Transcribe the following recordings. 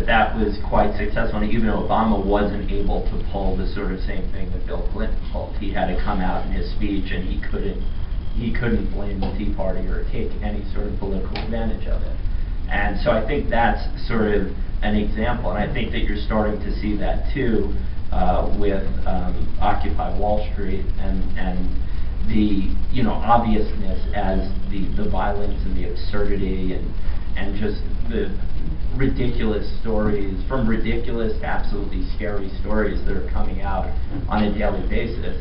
that was quite successful. And even Obama wasn't able to pull the sort of same thing that Bill Clinton pulled. He had to come out in his speech, and he couldn't blame the Tea Party or take any sort of political advantage of it. And so I think that's sort of an example, and I think that you're starting to see that too with Occupy Wall Street and the obviousness as the violence and the absurdity and just the ridiculous stories, from ridiculous to absolutely scary stories that are coming out on a daily basis.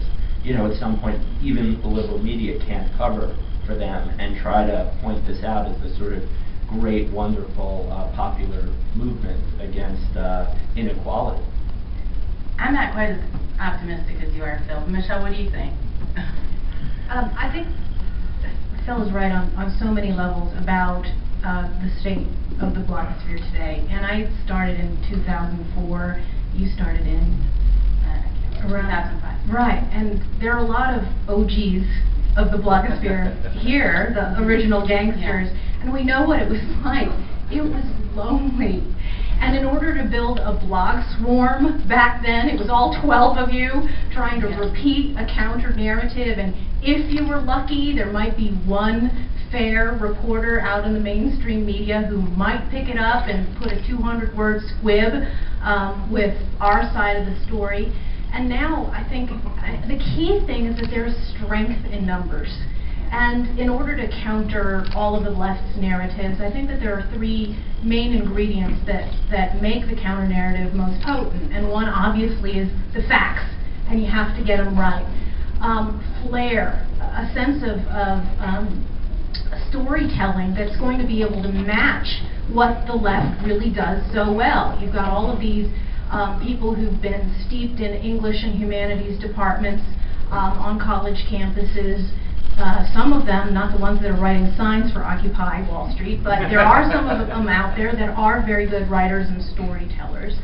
At some point, even the liberal media can't cover for them and try to point this out as the sort of great, wonderful, popular movement against inequality. I'm not quite as optimistic as you are, Phil. Michelle, what do you think? I think Phil is right on so many levels about the state of the blogosphere today. And I started in 2004. You started in around 2005. Right, and there are a lot of OGs of the blogosphere here, the original gangsters, and we know what it was like. It was lonely. And in order to build a blog swarm back then, it was all 12 of you trying to repeat a counter narrative, and if you were lucky, there might be one fair reporter out in the mainstream media who might pick it up and put a 200-word squib with our side of the story. And now I think the key thing is that there is strength in numbers. And in order to counter all of the left's narratives, I think that there are three main ingredients that make the counter-narrative most potent. And one, obviously, is the facts, and you have to get them right. Flair, a sense of storytelling that's going to be able to match what the left really does so well. You've got all of these people who've been steeped in English and humanities departments on college campuses. Some of them, not the ones that are writing signs for Occupy Wall Street, but there are some of them out there that are very good writers and storytellers.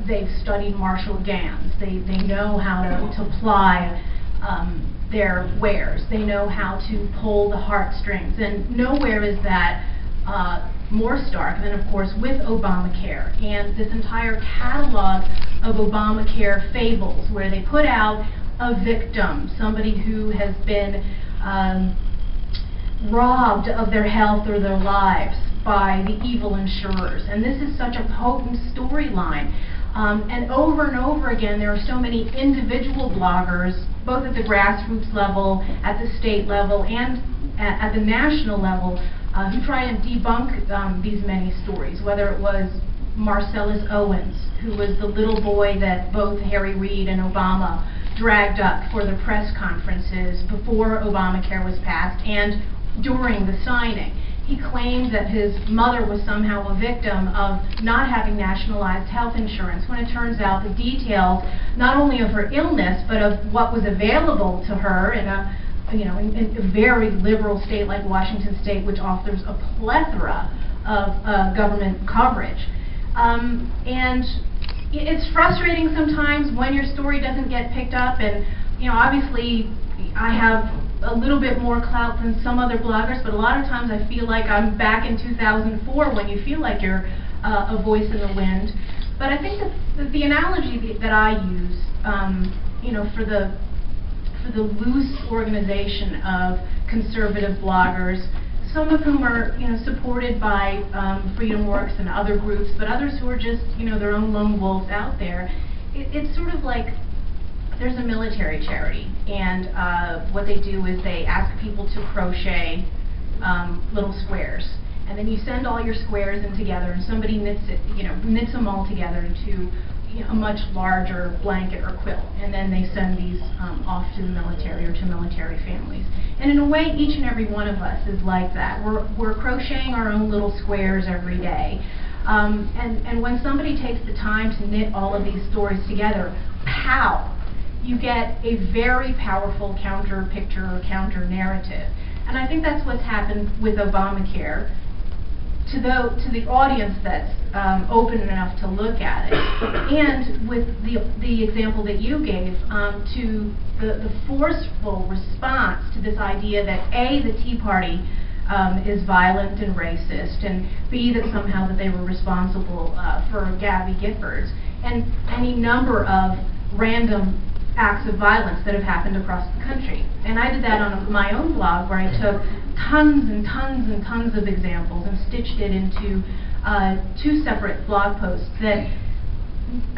They've studied Marshall Gans. They know how to ply their wares. They know how to pull the heartstrings. And nowhere is that more stark than, of course, with Obamacare and this entire catalog of Obamacare fables, where they put out a victim, somebody who has been robbed of their health or their lives by the evil insurers. And this is such a potent storyline. And over again, there are so many individual bloggers, both at the grassroots level, at the state level, and at the national level, who try and debunk these many stories, whether it was Marcellus Owens, who was the little boy that both Harry Reid and Obama dragged up for the press conferences before Obamacare was passed and during the signing. He claimed that his mother was somehow a victim of not having nationalized health insurance, when it turns out the details, not only of her illness, but of what was available to her in a very liberal state like Washington State, which offers a plethora of government coverage. And it's frustrating sometimes when your story doesn't get picked up, and obviously I have a little bit more clout than some other bloggers, but a lot of times I feel like I'm back in 2004 when you feel like you're a voice in the wind. But I think that the analogy that I use, for the loose organization of conservative bloggers, some of whom are supported by FreedomWorks and other groups, but others who are just their own lone wolves out there. It's sort of like there's a military charity, and what they do is they ask people to crochet little squares, and then you send all your squares in together, and somebody knits them all together into a much larger blanket or quilt, and then they send these off to the military or to military families. And in a way, each and every one of us is like that. We're crocheting our own little squares every day. And when somebody takes the time to knit all of these stories together, pow! You get a very powerful counter picture or counter narrative. And I think that's what's happened with Obamacare. To the audience that's open enough to look at it, and with the example that you gave, to the forceful response to this idea that A, the Tea Party is violent and racist, and B, that somehow that they were responsible for Gabby Giffords, and any number of random acts of violence that have happened across the country. And I did that on my own blog, where I took tons and tons and tons of examples and stitched it into 2 separate blog posts that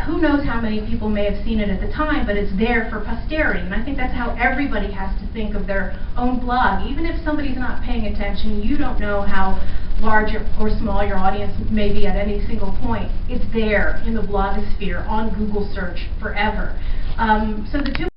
who knows how many people may have seen it at the time, but it's there for posterity. And I think that's how everybody has to think of their own blog. Even if somebody's not paying attention, you don't know how large or small your audience may be at any single point. It's there in the blogosphere, on Google search, forever. So the 2